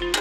Halo,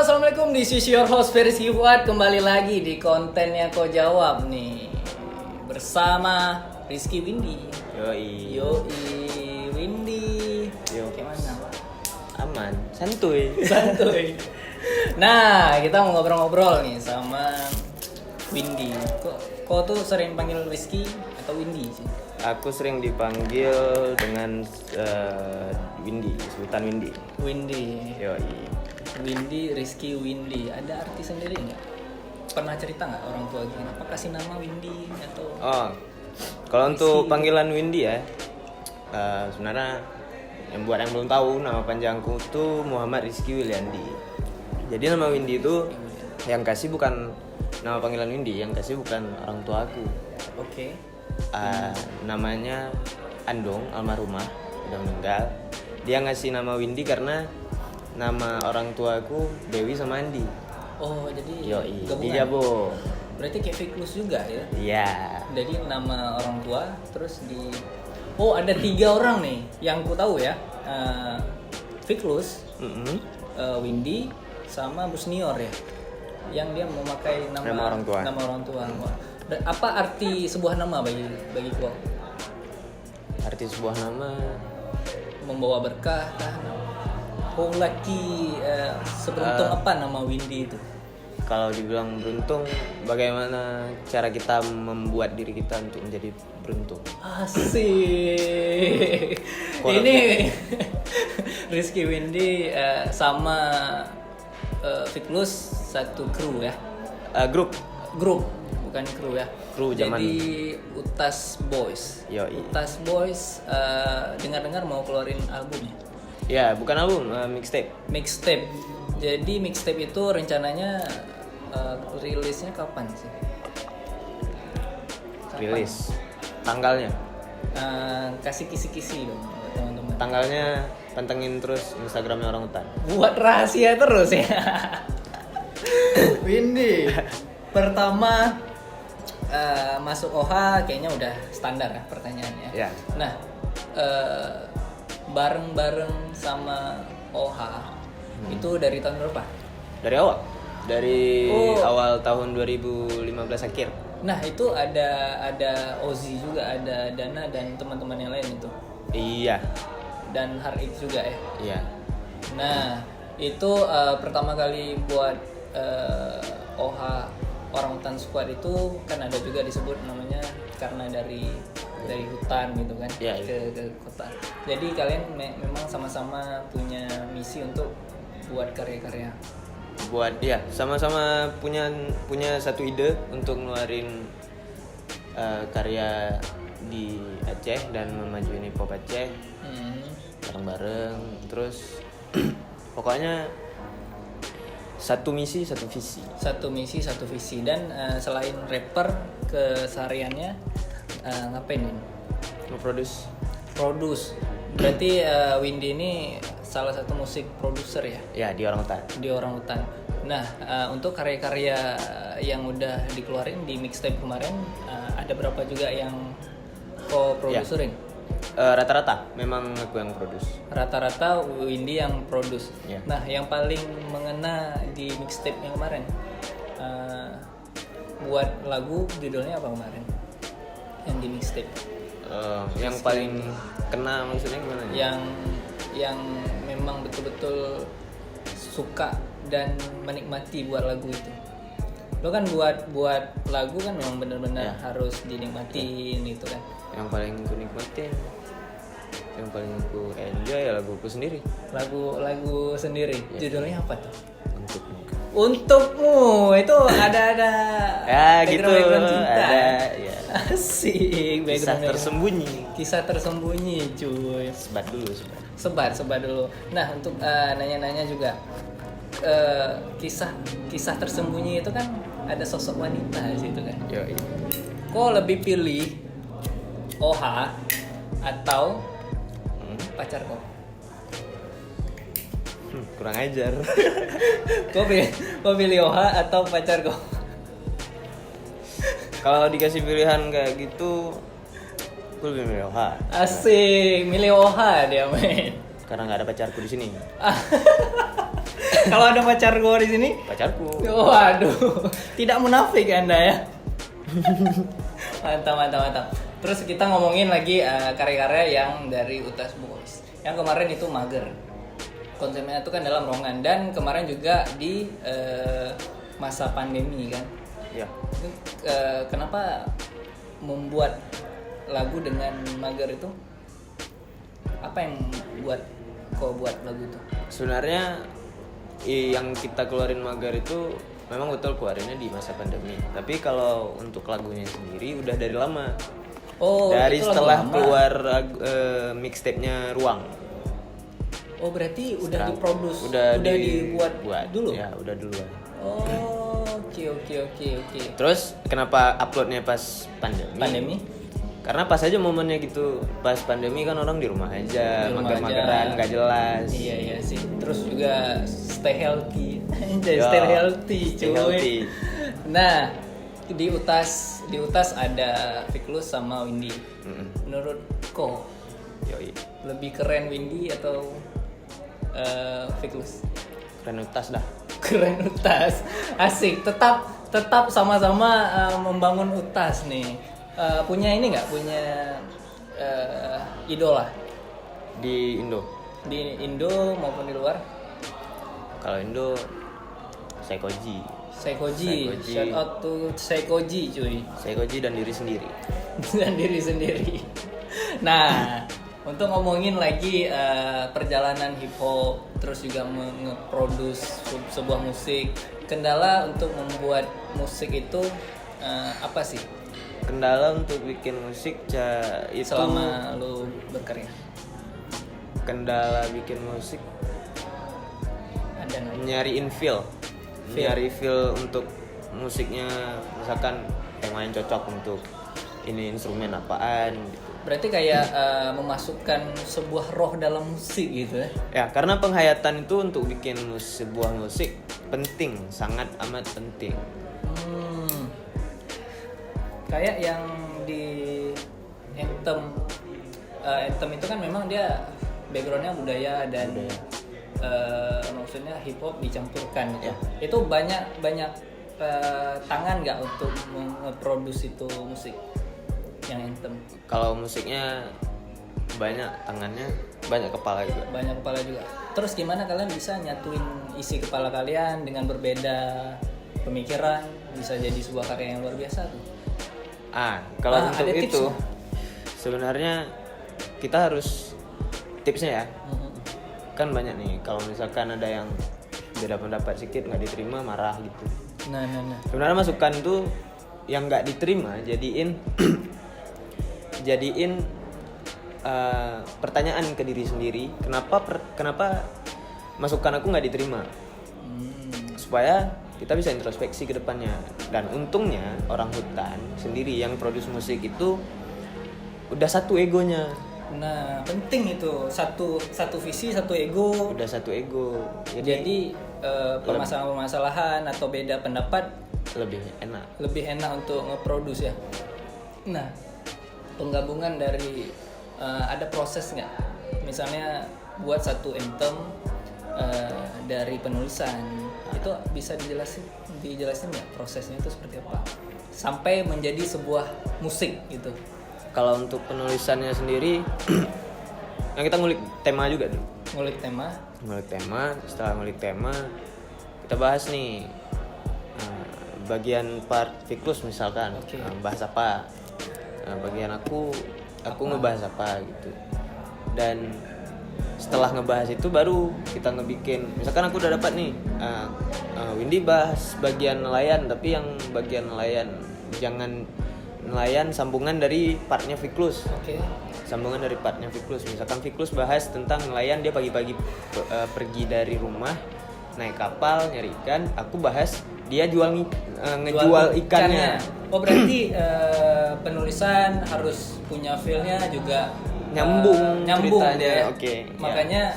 assalamualaikum. This is your host Rizky Fuad. Kembali lagi di kontennya Kau Jawab nih bersama Rizky Windy. Yoi, Windy. Yo. Gimana? aman, santuy. Santuy. Nah, kita mau ngobrol-ngobrol nih sama Windy. Kau tuh sering panggil Rizky atau Windy sih? Aku sering dipanggil dengan Windy, Sultan Windy. Windy. Yoi. Windy, Rizky, Windy. Ada arti sendiri nggak? Pernah cerita nggak orang tua gini? Apa kasih nama Windy atau? Oh, kalau untuk panggilan Windy ya, sebenarnya yang buat yang belum tahu, nama panjangku tuh Muhammad Rizky Wiliandi. Jadi nama Windy itu yang kasih bukan nama panggilan Windy, yang kasih bukan orang tua aku. Oke. Namanya Andong, almarhumah, udah meninggal. Dia ngasih nama Windy karena nama orang tuaku Dewi sama Andi. Oh, jadi Yoi, gabungan. dia bo. Berarti kayak Fiklus juga ya? Iya. Jadi nama orang tua terus di. Oh, ada 3 orang nih yang ku tahu ya. Fiklus, Windy, sama Busnior ya. Yang dia memakai nama orang tua. Nama orang tua. Wah. Apa arti sebuah nama bagi ku? Arti sebuah nama Membawa berkah kah? Oh, laki seberuntung apa nama Windy itu? kalau dibilang beruntung, bagaimana cara kita membuat diri kita untuk menjadi beruntung. Asik. Ini Rizky Windy sama Fiklus satu kru ya. Grup Bukan kru ya. Kru zaman. Jadi Utas Boys. Yoi. Utas Boys dengar-dengar mau keluarin album ya. Ya, bukan album, mixtape. Mixtape. Jadi mixtape itu rencananya rilisnya kapan sih? Rilis tanggalnya. Kasih kisi-kisi dong buat teman-teman. Tanggalnya pantengin terus Instagramnya Orang Hutan. Buat rahasia terus ya. Windy. Pertama masuk OHA kayaknya udah standar ya pertanyaannya. Ya. Nah, bareng-bareng sama OHA itu dari tahun berapa? Dari awal. Dari awal tahun 2015 akhir. Nah, itu ada Ozzy juga, ada Dana dan teman-teman yang lain itu. Iya. Dan Harik juga ya. Iya. Nah, itu pertama kali buat OHA Orang Hutan Squad itu kan ada juga disebut namanya karena dari hutan gitu kan Ya, ke kota. Jadi kalian memang sama-sama punya misi untuk buat karya-karya. Buat ya sama-sama punya satu ide untuk ngeluarin karya di Aceh dan memajuin hip hop Aceh bareng-bareng. Terus pokoknya satu misi satu visi. Satu misi satu visi. Dan selain rapper kesehariannya ngapain ini? Nge-produce. Berarti Windy ini salah satu musik produser ya? Ya, di Orang Hutan. Di Orang Hutan. Nah, untuk karya-karya yang udah dikeluarin di mixtape kemarin, ada berapa juga yang kau produserin? Rata-rata memang aku yang produce. Rata-rata Windy yang produce. Ya. Nah, yang paling mengena di mixtape yang kemarin, buat lagu judulnya apa kemarin? Yang di mixtape? Yang paling kena maksudnya gimana? Yang memang betul-betul suka dan menikmati buat lagu itu. Lo kan buat lagu kan memang benar-benar harus dinikmatin gitu kan. Yang paling aku nikmatin, yang paling aku enjoy ya laguku sendiri. Lagu sendiri. Judulnya apa tuh? Untukmu. Itu ada Ya gitu. cinta. Ada ya. Asik. Kisah tersembunyi cuy. Sebar dulu. Nah, untuk nanya-nanya juga kisah tersembunyi itu kan ada sosok wanita di situ kan. Yoi. Kok lebih pilih OHA atau pacar kok? Kurang ajar. Kau pilih OHA atau pacar kau? Kalau dikasih pilihan kayak gitu, gue lebih milih OH. Asik, milih OHA dia men. Karena nggak ada pacarku di sini. Kalau ada pacar gua di sini, Pacarku. waduh, tidak munafik Anda ya. Mantap. Terus kita ngomongin lagi karya-karya yang dari Utas Boys. Yang kemarin itu Mager. Konsepnya itu kan dalam ruangan dan kemarin juga di masa pandemi kan. Ya. Itu, kenapa membuat lagu dengan Mager itu? Apa yang buat kau buat lagu itu? Sebenarnya yang kita keluarin Mager itu memang betul keluarinnya di masa pandemi. Tapi kalau untuk lagunya sendiri udah dari lama. Oh, dari itu setelah lagu lama. keluar mixtape-nya Ruang. Oh, berarti udah diproduksi, udah dibuat dulu? Ya, udah duluan. Oh, oke. Terus kenapa uploadnya pas pandemi? Pandemi? Karena pas aja momennya gitu. Pas pandemi kan orang di rumah aja, Di rumah mager-mageran, aja. nggak jelas. Iya sih. Terus juga stay healthy. Yo, Stay healthy, stay cuy. healthy. Nah, di Utas ada Fiklus sama Windy. Menurut kau Yoi. lebih keren Windy atau Fiklus? Keren Utas dah. Keren Utas, asik. Tetap sama-sama membangun Utas nih. Punya ini nggak? Punya idola Di Indo. di Indo maupun di luar? Kalau Indo Seikoji. Seikoji. Shout out to Seikoji cuy. Seikoji dan diri sendiri. Dan diri sendiri. Nah, untuk ngomongin lagi perjalanan hip hop, terus juga nge-produce sebuah musik, kendala untuk membuat musik itu apa sih? Kendala untuk bikin musik itu Selama lu berkarya, kendala bikin musik ada nggak? nyariin feel. Nyari feel untuk musiknya, misalkan tema yang cocok untuk ini instrumen apaan gitu. Berarti kayak memasukkan sebuah roh dalam musik gitu ya? Ya, karena penghayatan itu untuk bikin sebuah musik penting, sangat amat penting. Kayak yang di Anthem itu kan memang dia backgroundnya budaya dan maksudnya hip hop dicampurkan gitu. Ya. Itu banyak tangan nggak untuk memproduksi itu musik yang Anthem? Kalau musiknya banyak tangannya, banyak kepala juga. Banyak kepala juga. Terus gimana kalian bisa nyatuin isi kepala kalian dengan berbeda pemikiran bisa jadi sebuah karya yang luar biasa tuh? Kalau untuk ada itu tipsnya? sebenarnya kita harus tipsnya ya. Kan banyak nih, kalau misalkan ada yang beda pendapat sedikit nggak diterima, marah gitu. Nah. Sebenarnya masukan tuh yang nggak diterima jadiin pertanyaan ke diri sendiri, kenapa masukan aku nggak diterima, supaya kita bisa introspeksi ke depannya. Dan untungnya orang hutan sendiri yang produce musik itu udah satu egonya. Nah, penting itu satu visi, satu ego. Udah satu ego. Jadi permasalahan-permasalahan atau beda pendapat lebih enak untuk nge-produce ya. Nah, penggabungan dari ada proses nggak? Misalnya buat satu anthem dari penulisan itu bisa dijelasin nggak prosesnya itu seperti apa sampai menjadi sebuah musik gitu? Kalau untuk penulisannya sendiri yang kita ngulik tema juga tuh. Ngulik tema. Setelah ngulik tema kita bahas nih bagian part Fiklus misalkan. Okay. Bahas apa, bagian aku ngebahas apa gitu. Dan setelah ngebahas itu baru kita ngebikin, misalkan aku udah dapat nih Windy bahas bagian nelayan, tapi yang bagian nelayan jangan nelayan sambungan dari partnya Fiklus. Oke. Sambungan dari partnya Fiklus. Misalkan Fiklus bahas tentang nelayan, dia pagi-pagi pergi dari rumah naik kapal nyari ikan. Aku bahas dia ngejual ikannya. Oh berarti penulisan harus punya feel-nya juga nyambung ceritanya. Ya. Oke. Makanya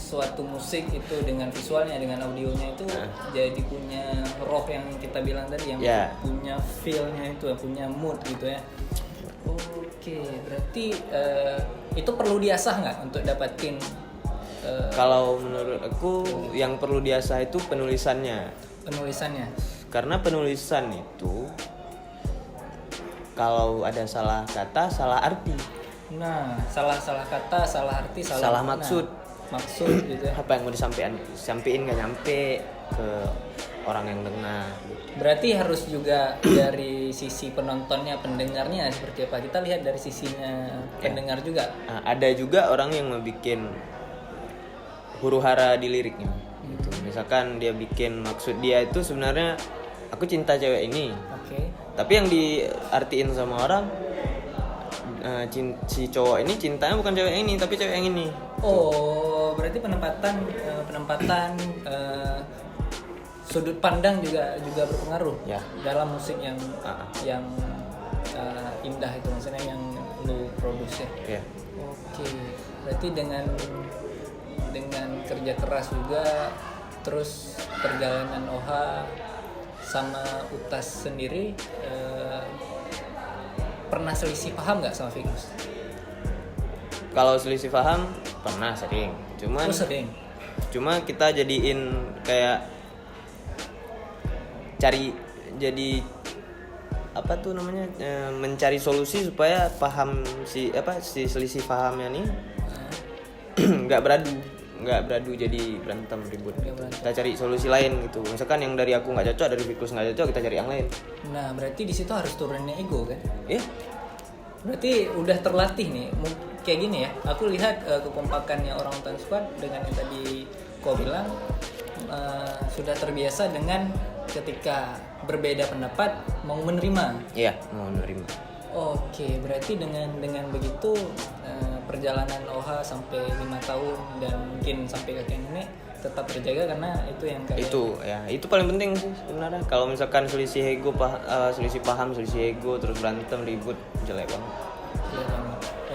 suatu musik itu dengan visualnya, dengan audionya itu jadi punya roh yang kita bilang tadi, yang punya feel-nya itu, yang punya mood gitu ya. Oke, berarti itu perlu diasah nggak untuk dapatin? Kalau menurut aku yang perlu diasah itu penulisannya. Karena penulisan itu kalau ada salah kata, salah arti. Nah, salah kata, salah arti, salah maksud gitu ya. Apa yang mau disampaikan nggak nyampe ke orang yang dengar. Berarti harus juga dari sisi penontonnya, pendengarnya seperti apa. Kita lihat dari sisinya pendengar juga. Nah, ada juga orang yang bikin huru hara di liriknya. Gitu. Misalkan dia bikin maksud dia itu sebenarnya aku cinta cewek ini. Oke. Tapi yang diartiin sama orang si cowok ini cintanya bukan cewek ini tapi cewek yang ini. Oh, berarti penempatan sudut pandang juga berpengaruh dalam musik yang indah itu, maksudnya yang lu produce ya. Oke, berarti dengan kerja keras juga, terus perjalanan Oha sama Utas sendiri pernah selisih paham nggak sama Fiklus? Kalau selisih paham pernah sering. Cuma kita jadiin kayak mencari solusi supaya paham si selisih pahamnya nih nggak beradu jadi berantem ribut. Kita cari solusi lain gitu. Misalkan yang dari aku nggak cocok, dari Fiklus nggak cocok, kita cari yang lain. Nah, berarti di situ harus turunin ego kan? Iya. Berarti udah terlatih nih. Kayak gini ya. Aku lihat kekompakannya Orangutan Squad dengan yang tadi kau bilang sudah terbiasa dengan ketika berbeda pendapat mau menerima. Iya, mau menerima. Oke, berarti dengan begitu perjalanan Oha sampai 5 tahun dan mungkin sampai kakek nenek tetap terjaga, karena itu yang itu paling penting sih sebenarnya. Kalau misalkan selisih paham, selisih ego, terus berantem ribut, jelek banget.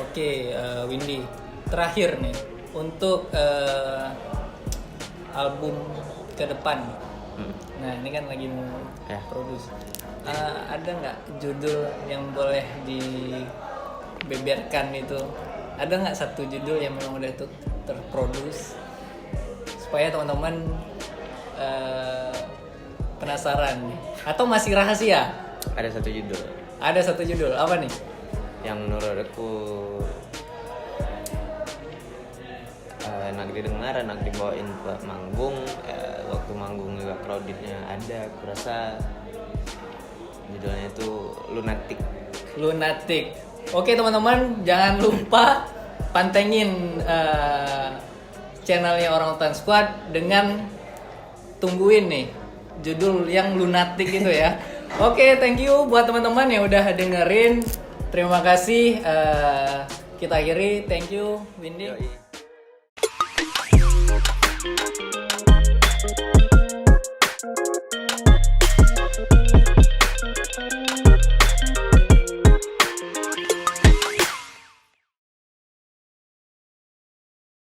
Oke, Windy, terakhir nih untuk album ke depan. Nah, ini kan lagi mau produce. Ada nggak judul yang boleh dibeberkan itu? Ada nggak satu judul yang memang udah terproduce supaya teman-teman penasaran, atau masih rahasia? Ada satu judul. Apa nih? Yang menurut aku enak didengar, enak dibawain buat manggung. Waktu manggung juga crowdednya ada. Aku rasa judulnya itu Lunatic. Oke teman-teman, jangan lupa pantengin channelnya Orangutan Squad dengan tungguin nih judul yang Lunatic itu ya. Oke, thank you buat teman-teman yang udah dengerin. Terima kasih. Kita akhiri. Thank you, Windy.